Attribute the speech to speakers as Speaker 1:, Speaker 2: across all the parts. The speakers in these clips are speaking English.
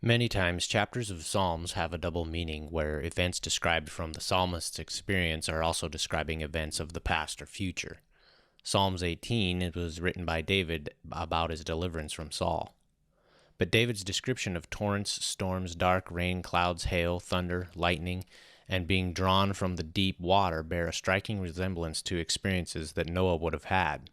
Speaker 1: Many times, chapters of Psalms have a double meaning where events described from the psalmist's experience are also describing events of the past or future. Psalms 18 it was written by David about his deliverance from Saul. But David's description of torrents, storms, dark rain, clouds, hail, thunder, lightning, and being drawn from the deep water bear a striking resemblance to experiences that Noah would have had.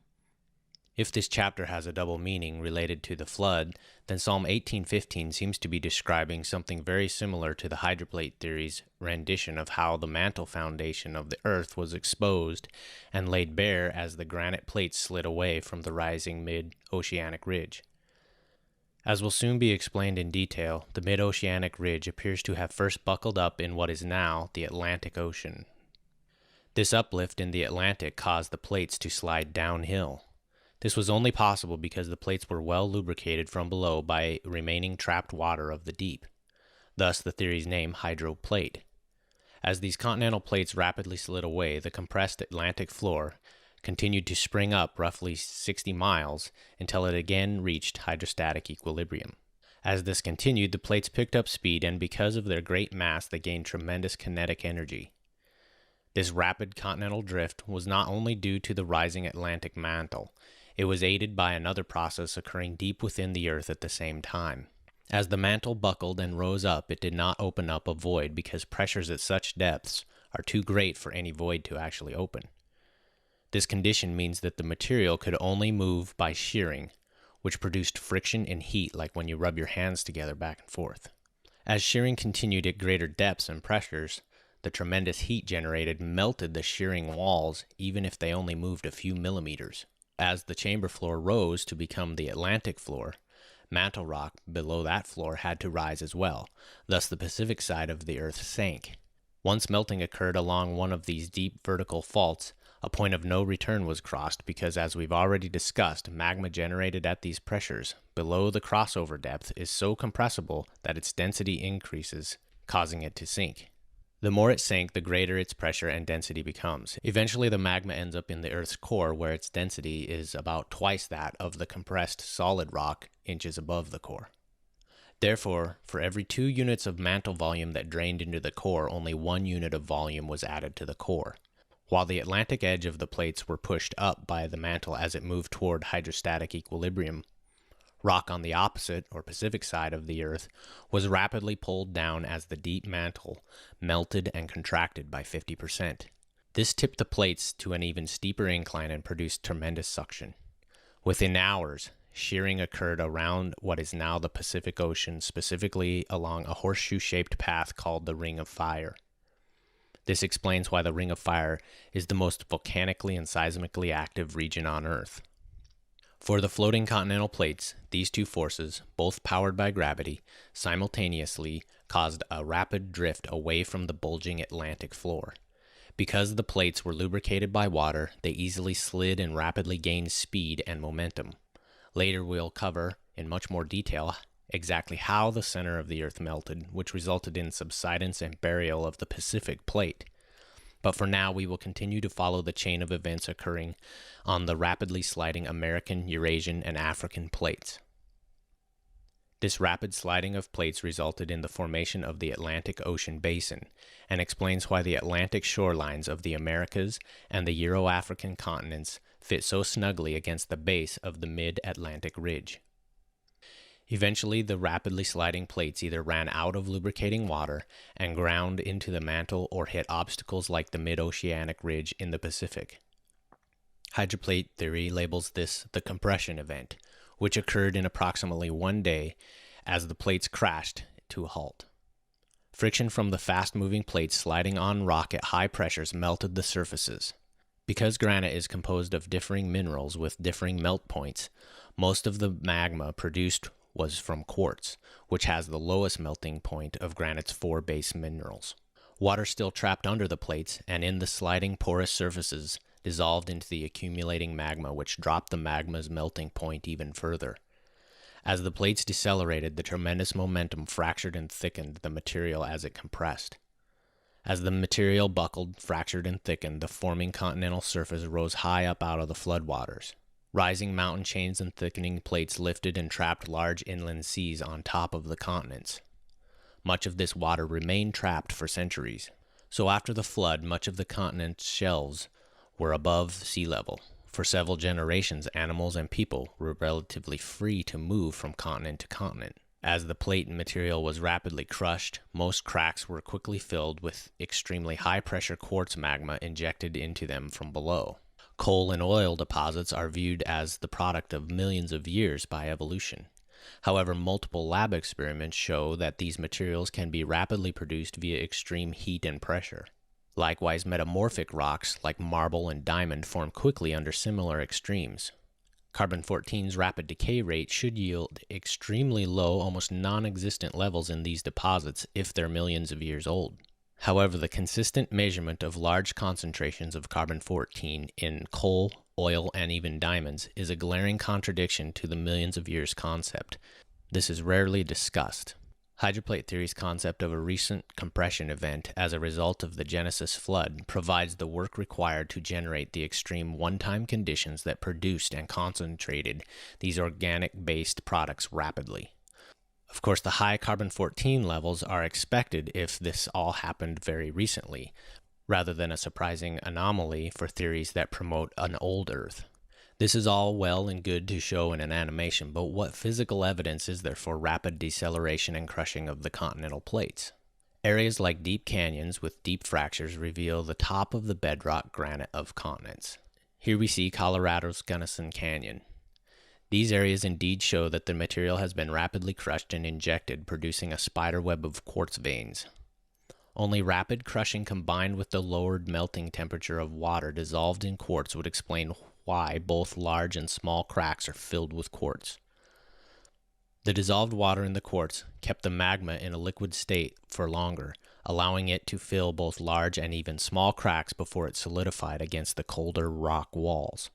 Speaker 1: If this chapter has a double meaning related to the flood, then Psalm 18:15 seems to be describing something very similar to the Hydroplate theory's rendition of how the mantle foundation of the earth was exposed and laid bare as the granite plates slid away from the rising mid-oceanic ridge. As will soon be explained in detail, the mid-oceanic ridge appears to have first buckled up in what is now the Atlantic Ocean. This uplift in the Atlantic caused the plates to slide downhill. This was only possible because the plates were well lubricated from below by remaining trapped water of the deep, thus the theory's name hydroplate. As these continental plates rapidly slid away, the compressed Atlantic floor continued to spring up roughly 60 miles until it again reached hydrostatic equilibrium. As this continued, the plates picked up speed, and because of their great mass, they gained tremendous kinetic energy. This rapid continental drift was not only due to the rising Atlantic mantle, it was aided by another process occurring deep within the earth at the same time. As the mantle buckled and rose up, it did not open up a void because pressures at such depths are too great for any void to actually open. This condition means that the material could only move by shearing, which produced friction and heat like when you rub your hands together back and forth. As shearing continued at greater depths and pressures, the tremendous heat generated melted the shearing walls even if they only moved a few millimeters. As the chamber floor rose to become the Atlantic floor, mantle rock below that floor had to rise as well, thus the Pacific side of the Earth sank. Once melting occurred along one of these deep vertical faults, a point of no return was crossed because, as we've already discussed, magma generated at these pressures below the crossover depth is so compressible that its density increases, causing it to sink. The more it sank, the greater its pressure and density becomes. Eventually, the magma ends up in the Earth's core, where its density is about twice that of the compressed solid rock inches above the core. Therefore, for every 2 units of mantle volume that drained into the core, only 1 unit of volume was added to the core. While the Atlantic edge of the plates were pushed up by the mantle as it moved toward hydrostatic equilibrium, rock on the opposite, or Pacific side of the Earth, was rapidly pulled down as the deep mantle melted and contracted by 50%. This tipped the plates to an even steeper incline and produced tremendous suction. Within hours, shearing occurred around what is now the Pacific Ocean, specifically along a horseshoe-shaped path called the Ring of Fire. This explains why the Ring of Fire is the most volcanically and seismically active region on Earth. For the floating continental plates, these two forces, both powered by gravity, simultaneously caused a rapid drift away from the bulging Atlantic floor. Because the plates were lubricated by water, they easily slid and rapidly gained speed and momentum. Later we'll cover, in much more detail, exactly how the center of the Earth melted, which resulted in subsidence and burial of the Pacific plate. But for now, we will continue to follow the chain of events occurring on the rapidly sliding American, Eurasian, and African plates. This rapid sliding of plates resulted in the formation of the Atlantic Ocean basin and explains why the Atlantic shorelines of the Americas and the Euro-African continents fit so snugly against the base of the mid-Atlantic ridge. Eventually, the rapidly sliding plates either ran out of lubricating water and ground into the mantle or hit obstacles like the mid-oceanic ridge in the Pacific. Hydroplate theory labels this the compression event, which occurred in approximately 1 day as the plates crashed to a halt. Friction from the fast-moving plates sliding on rock at high pressures melted the surfaces. Because granite is composed of differing minerals with differing melt points, most of the magma produced was from quartz, which has the lowest melting point of granite's 4 base minerals. Water still trapped under the plates and in the sliding porous surfaces dissolved into the accumulating magma, which dropped the magma's melting point even further. As the plates decelerated, the tremendous momentum fractured and thickened the material as it compressed. As the material buckled, fractured, and thickened, the forming continental surface rose high up out of the floodwaters. Rising mountain chains and thickening plates lifted and trapped large inland seas on top of the continents. Much of this water remained trapped for centuries. So after the flood, much of the continent's shelves were above sea level. For several generations, animals and people were relatively free to move from continent to continent. As the plate material was rapidly crushed, most cracks were quickly filled with extremely high-pressure quartz magma injected into them from below. Coal and oil deposits are viewed as the product of millions of years by evolution. However, multiple lab experiments show that these materials can be rapidly produced via extreme heat and pressure. Likewise, metamorphic rocks like marble and diamond form quickly under similar extremes. Carbon-14's rapid decay rate should yield extremely low, almost non-existent levels in these deposits if they're millions of years old. However, the consistent measurement of large concentrations of carbon-14 in coal, oil, and even diamonds is a glaring contradiction to the millions of years concept. This is rarely discussed. Hydroplate theory's concept of a recent compression event as a result of the Genesis flood provides the work required to generate the extreme one-time conditions that produced and concentrated these organic-based products rapidly. Of course, the high carbon-14 levels are expected if this all happened very recently, rather than a surprising anomaly for theories that promote an old Earth. This is all well and good to show in an animation, but what physical evidence is there for rapid deceleration and crushing of the continental plates? Areas like deep canyons with deep fractures reveal the top of the bedrock granite of continents. Here we see Colorado's Gunnison Canyon. These areas indeed show that the material has been rapidly crushed and injected, producing a spider web of quartz veins. Only rapid crushing combined with the lowered melting temperature of water dissolved in quartz would explain why both large and small cracks are filled with quartz. The dissolved water in the quartz kept the magma in a liquid state for longer, allowing it to fill both large and even small cracks before it solidified against the colder rock walls.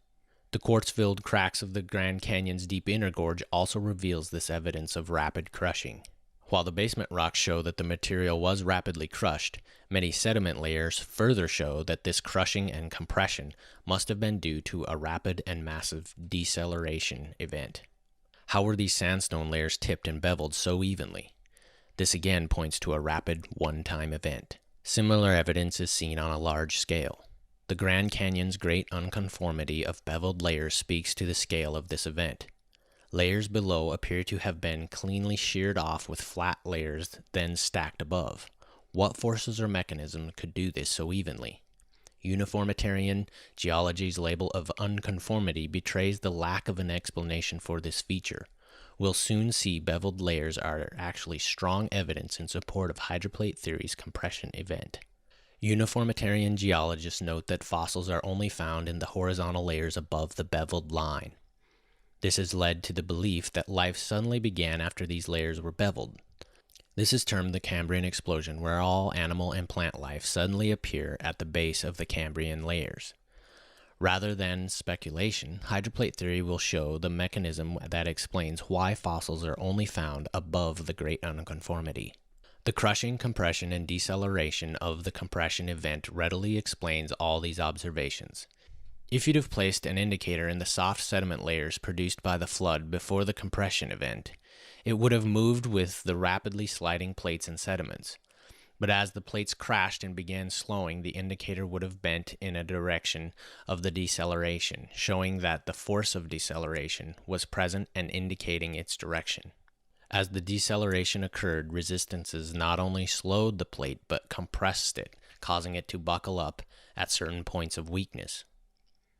Speaker 1: The quartz-filled cracks of the Grand Canyon's deep inner gorge also reveals this evidence of rapid crushing. While the basement rocks show that the material was rapidly crushed, many sediment layers further show that this crushing and compression must have been due to a rapid and massive deceleration event. How were these sandstone layers tipped and beveled so evenly? This again points to a rapid, one-time event. Similar evidence is seen on a large scale. The Grand Canyon's great unconformity of beveled layers speaks to the scale of this event. Layers below appear to have been cleanly sheared off with flat layers then stacked above. What forces or mechanisms could do this so evenly? Uniformitarian geology's label of unconformity betrays the lack of an explanation for this feature. We'll soon see beveled layers are actually strong evidence in support of hydroplate theory's compression event. Uniformitarian geologists note that fossils are only found in the horizontal layers above the beveled line. This has led to the belief that life suddenly began after these layers were beveled. This is termed the Cambrian explosion, where all animal and plant life suddenly appear at the base of the Cambrian layers. Rather than speculation, hydroplate theory will show the mechanism that explains why fossils are only found above the great unconformity. The crushing, compression, and deceleration of the compression event readily explains all these observations. If you'd have placed an indicator in the soft sediment layers produced by the flood before the compression event, it would have moved with the rapidly sliding plates and sediments. But as the plates crashed and began slowing, the indicator would have bent in a direction of the deceleration, showing that the force of deceleration was present and indicating its direction. As the deceleration occurred, resistances not only slowed the plate but compressed it, causing it to buckle up at certain points of weakness.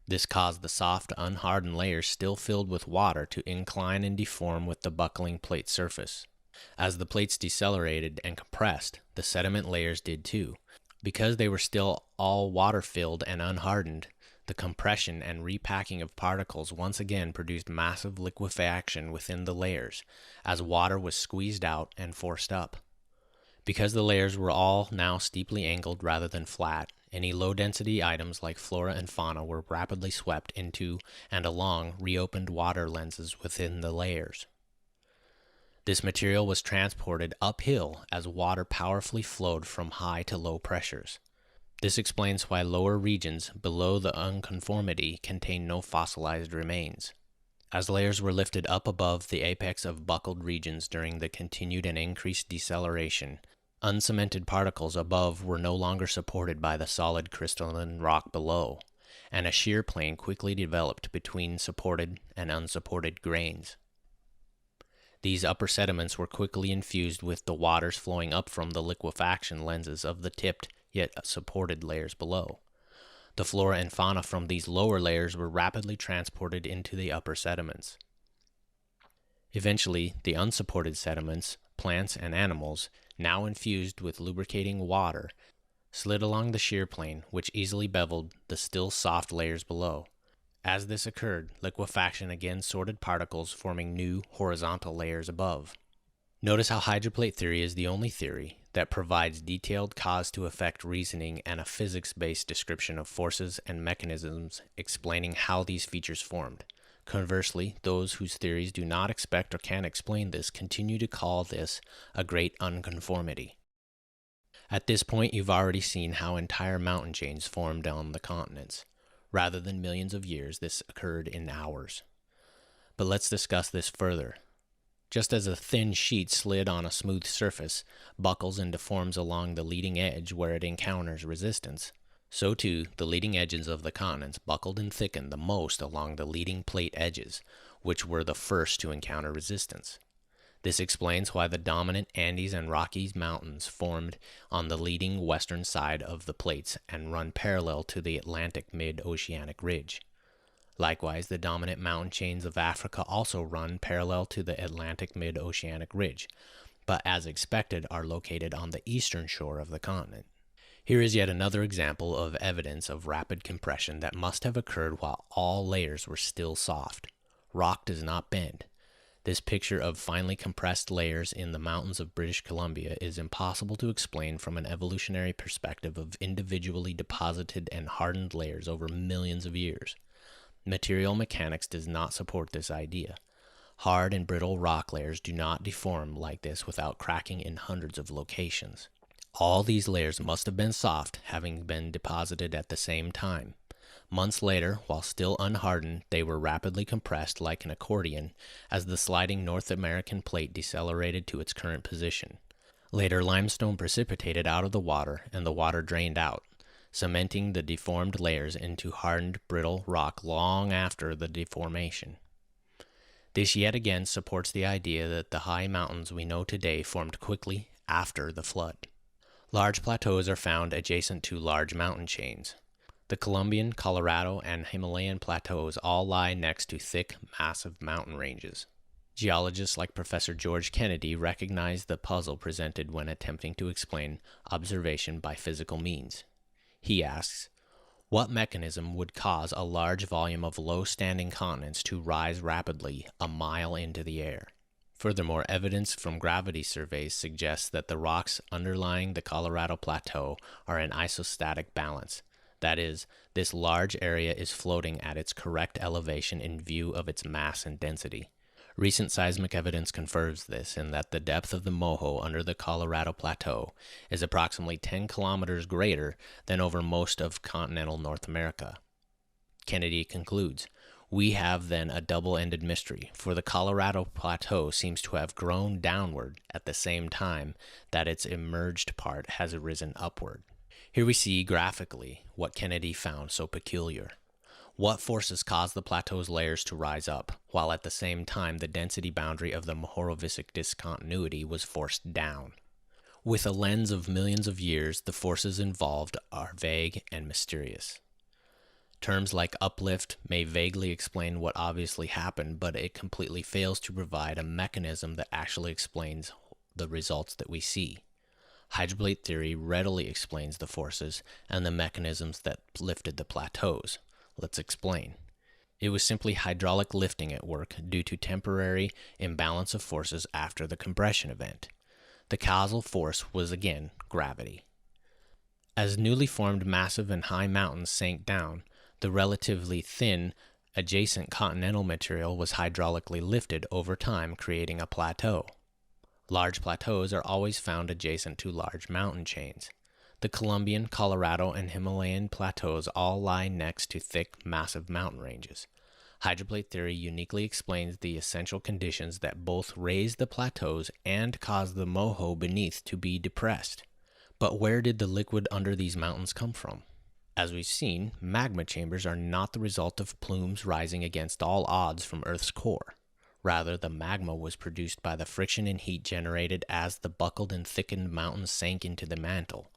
Speaker 1: This caused the soft, unhardened layers still filled with water to incline and deform with the buckling plate surface. As the plates decelerated and compressed, the sediment layers did too. Because they were still all water-filled and unhardened, the compression and repacking of particles once again produced massive liquefaction within the layers, as water was squeezed out and forced up. Because the layers were all now steeply angled rather than flat, any low-density items like flora and fauna were rapidly swept into and along reopened water lenses within the layers. This material was transported uphill as water powerfully flowed from high to low pressures. This explains why lower regions below the unconformity contain no fossilized remains. As layers were lifted up above the apex of buckled regions during the continued and increased deceleration, uncemented particles above were no longer supported by the solid crystalline rock below, and a shear plane quickly developed between supported and unsupported grains. These upper sediments were quickly infused with the waters flowing up from the liquefaction lenses of the tipped yet supported layers below. The flora and fauna from these lower layers were rapidly transported into the upper sediments. Eventually, the unsupported sediments, plants and animals, now infused with lubricating water, slid along the shear plane, which easily beveled the still soft layers below. As this occurred, liquefaction again sorted particles, forming new horizontal layers above. Notice how hydroplate theory is the only theory that provides detailed cause-to-effect reasoning and a physics-based description of forces and mechanisms explaining how these features formed. Conversely, those whose theories do not expect or can explain this continue to call this a great unconformity. At this point, you've already seen how entire mountain chains formed on the continents. Rather than millions of years, this occurred in hours. But let's discuss this further. Just as a thin sheet slid on a smooth surface, buckles and deforms along the leading edge where it encounters resistance, so too the leading edges of the continents buckled and thickened the most along the leading plate edges, which were the first to encounter resistance. This explains why the dominant Andes and Rockies mountains formed on the leading western side of the plates and run parallel to the Atlantic mid-oceanic ridge. Likewise, the dominant mountain chains of Africa also run parallel to the Atlantic mid-oceanic ridge, but as expected are located on the eastern shore of the continent. Here is yet another example of evidence of rapid compression that must have occurred while all layers were still soft. Rock does not bend. This picture of finely compressed layers in the mountains of British Columbia is impossible to explain from an evolutionary perspective of individually deposited and hardened layers over millions of years. Material mechanics does not support this idea. Hard and brittle rock layers do not deform like this without cracking in hundreds of locations. All these layers must have been soft, having been deposited at the same time. Months later, while still unhardened, they were rapidly compressed like an accordion as the sliding North American plate decelerated to its current position. Later, limestone precipitated out of the water and the water drained out, cementing the deformed layers into hardened, brittle rock long after the deformation. This yet again supports the idea that the high mountains we know today formed quickly after the flood. Large plateaus are found adjacent to large mountain chains. The Colombian, Colorado, and Himalayan plateaus all lie next to thick, massive mountain ranges. Geologists like Professor George Kennedy recognize the puzzle presented when attempting to explain observation by physical means. He asks, what mechanism would cause a large volume of low-standing continents to rise rapidly a mile into the air? Furthermore, evidence from gravity surveys suggests that the rocks underlying the Colorado Plateau are in isostatic balance. That is, this large area is floating at its correct elevation in view of its mass and density. Recent seismic evidence confirms this in that the depth of the moho under the Colorado Plateau is approximately 10 kilometers greater than over most of continental North America. Kennedy concludes, we have then a double-ended mystery, for the Colorado Plateau seems to have grown downward at the same time that its emerged part has risen upward. Here we see graphically what Kennedy found so peculiar. What forces caused the plateau's layers to rise up, while at the same time the density boundary of the Mohorovicic discontinuity was forced down? With a lens of millions of years, the forces involved are vague and mysterious. Terms like uplift may vaguely explain what obviously happened, but it completely fails to provide a mechanism that actually explains the results that we see. Hydroplate theory readily explains the forces and the mechanisms that lifted the plateaus. Let's explain. It was simply hydraulic lifting at work due to temporary imbalance of forces after the compression event. The causal force was again gravity. As newly formed massive and high mountains sank down, the relatively thin adjacent continental material was hydraulically lifted over time, creating a plateau. Large plateaus are always found adjacent to large mountain chains. The Colombian, Colorado, and Himalayan plateaus all lie next to thick, massive mountain ranges. Hydroplate theory uniquely explains the essential conditions that both raise the plateaus and cause the moho beneath to be depressed. But where did the liquid under these mountains come from? As we've seen, magma chambers are not the result of plumes rising against all odds from Earth's core. Rather, the magma was produced by the friction and heat generated as the buckled and thickened mountains sank into the mantle.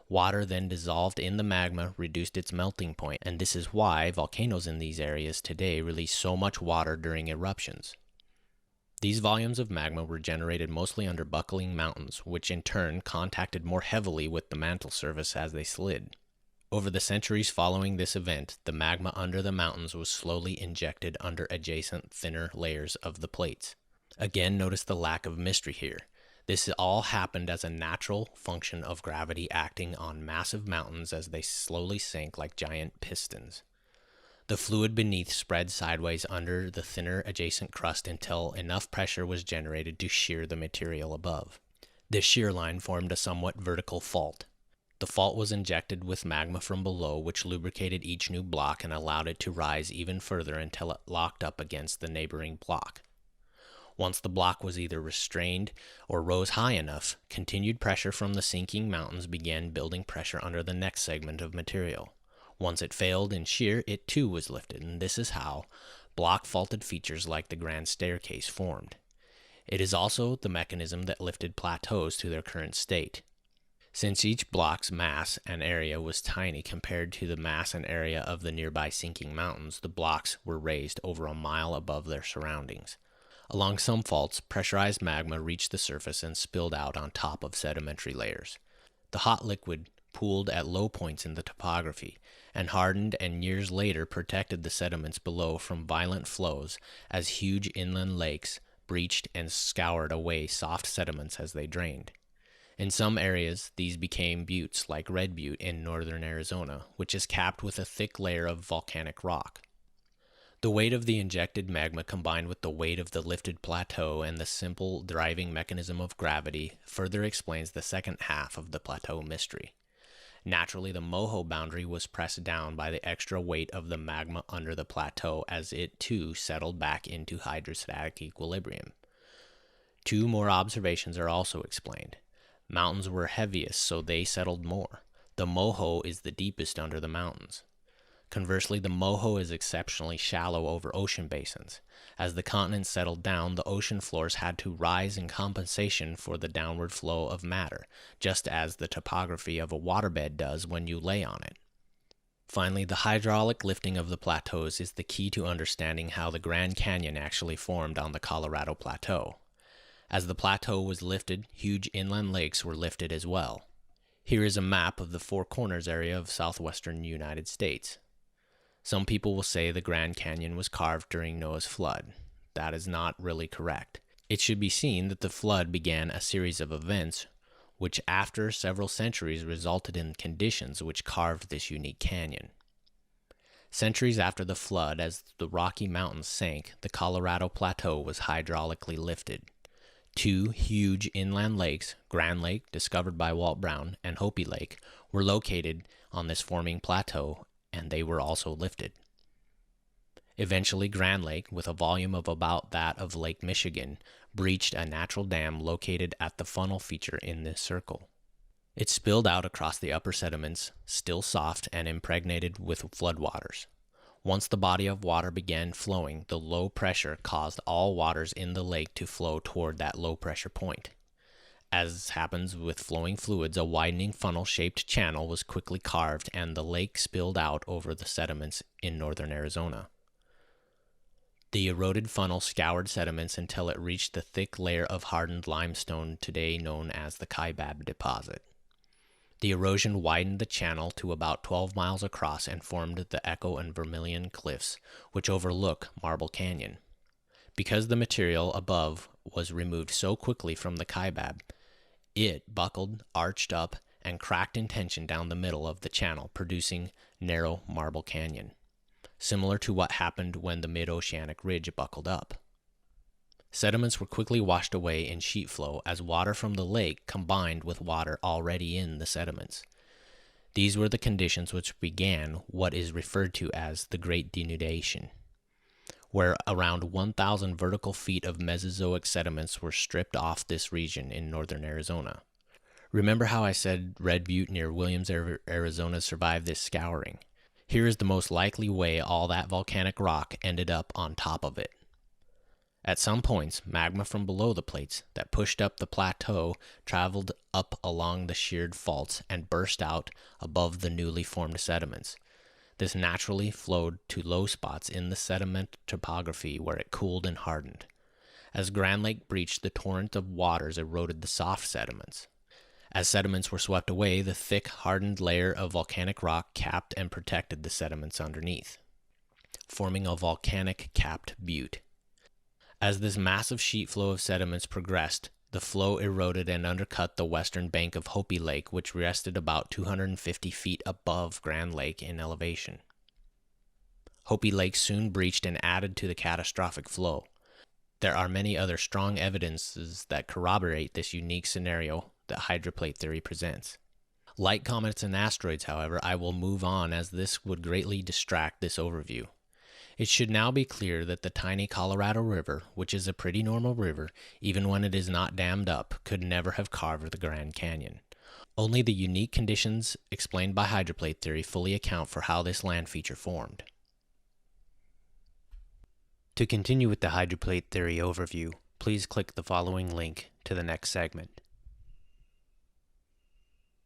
Speaker 1: Water then dissolved in the magma, reduced its melting point, and this is why volcanoes in these areas today release so much water during eruptions. These volumes of magma were generated mostly under buckling mountains, which in turn contacted more heavily with the mantle surface as they slid. Over the centuries following this event, the magma under the mountains was slowly injected under adjacent thinner layers of the plates. Again, notice the lack of mystery here. This all happened as a natural function of gravity acting on massive mountains as they slowly sank like giant pistons. The fluid beneath spread sideways under the thinner adjacent crust until enough pressure was generated to shear the material above. This shear line formed a somewhat vertical fault. The fault was injected with magma from below, which lubricated each new block and allowed it to rise even further until it locked up against the neighboring block. Once the block was either restrained or rose high enough, continued pressure from the sinking mountains began building pressure under the next segment of material. Once it failed in shear, it too was lifted, and this is how block-faulted features like the Grand Staircase formed. It is also the mechanism that lifted plateaus to their current state. Since each block's mass and area was tiny compared to the mass and area of the nearby sinking mountains, the blocks were raised over a mile above their surroundings. Along some faults, pressurized magma reached the surface and spilled out on top of sedimentary layers. The hot liquid pooled at low points in the topography and hardened and years later protected the sediments below from violent flows as huge inland lakes breached and scoured away soft sediments as they drained. In some areas, these became buttes like Red Butte in northern Arizona, which is capped with a thick layer of volcanic rock. The weight of the injected magma combined with the weight of the lifted plateau and the simple driving mechanism of gravity further explains the second half of the plateau mystery. Naturally, the moho boundary was pressed down by the extra weight of the magma under the plateau as it too settled back into hydrostatic equilibrium. Two more observations are also explained. Mountains were heaviest, so they settled more. The moho is the deepest under the mountains. Conversely, the moho is exceptionally shallow over ocean basins. As the continents settled down, the ocean floors had to rise in compensation for the downward flow of matter, just as the topography of a waterbed does when you lay on it. Finally, the hydraulic lifting of the plateaus is the key to understanding how the Grand Canyon actually formed on the Colorado Plateau. As the plateau was lifted, huge inland lakes were lifted as well. Here is a map of the Four Corners area of southwestern United States. Some people will say the Grand Canyon was carved during Noah's flood. That is not really correct. It should be seen that the flood began a series of events which after several centuries resulted in conditions which carved this unique canyon. Centuries after the flood, as the Rocky Mountains sank, the Colorado Plateau was hydraulically lifted. Two huge inland lakes, Grand Lake, discovered by Walt Brown, and Hopi Lake, were located on this forming plateau, and they were also lifted. Eventually, Grand Lake, with a volume of about that of Lake Michigan, breached a natural dam located at the funnel feature in this circle. It spilled out across the upper sediments, still soft and impregnated with floodwaters. Once the body of water began flowing, the low pressure caused all waters in the lake to flow toward that low pressure point. As happens with flowing fluids, a widening funnel-shaped channel was quickly carved and the lake spilled out over the sediments in northern Arizona. The eroded funnel scoured sediments until it reached the thick layer of hardened limestone today known as the Kaibab deposit. The erosion widened the channel to about 12 miles across and formed the Echo and Vermilion Cliffs, which overlook Marble Canyon. Because the material above was removed so quickly from the Kaibab, it buckled, arched up, and cracked in tension down the middle of the channel, producing narrow Marble Canyon, similar to what happened when the mid-oceanic ridge buckled up. Sediments were quickly washed away in sheet flow as water from the lake combined with water already in the sediments. These were the conditions which began what is referred to as the Great Denudation, where around 1,000 vertical feet of Mesozoic sediments were stripped off this region in northern Arizona. Remember how I said Red Butte near Williams, Arizona survived this scouring? Here is the most likely way all that volcanic rock ended up on top of it. At some points, magma from below the plates that pushed up the plateau traveled up along the sheared faults and burst out above the newly formed sediments. This naturally flowed to low spots in the sediment topography where it cooled and hardened. As Grand Lake breached, the torrent of waters eroded the soft sediments. As sediments were swept away, the thick, hardened layer of volcanic rock capped and protected the sediments underneath, forming a volcanic capped butte. As this massive sheet flow of sediments progressed, the flow eroded and undercut the western bank of Hopi Lake, which rested about 250 feet above Grand Lake in elevation. Hopi Lake soon breached and added to the catastrophic flow. There are many other strong evidences that corroborate this unique scenario that hydroplate theory presents. Like comets and asteroids, however, I will move on as this would greatly distract this overview. It should now be clear that the tiny Colorado River, which is a pretty normal river, even when it is not dammed up, could never have carved the Grand Canyon. Only the unique conditions explained by hydroplate theory fully account for how this land feature formed. To continue with the hydroplate theory overview, please click the following link to the next segment.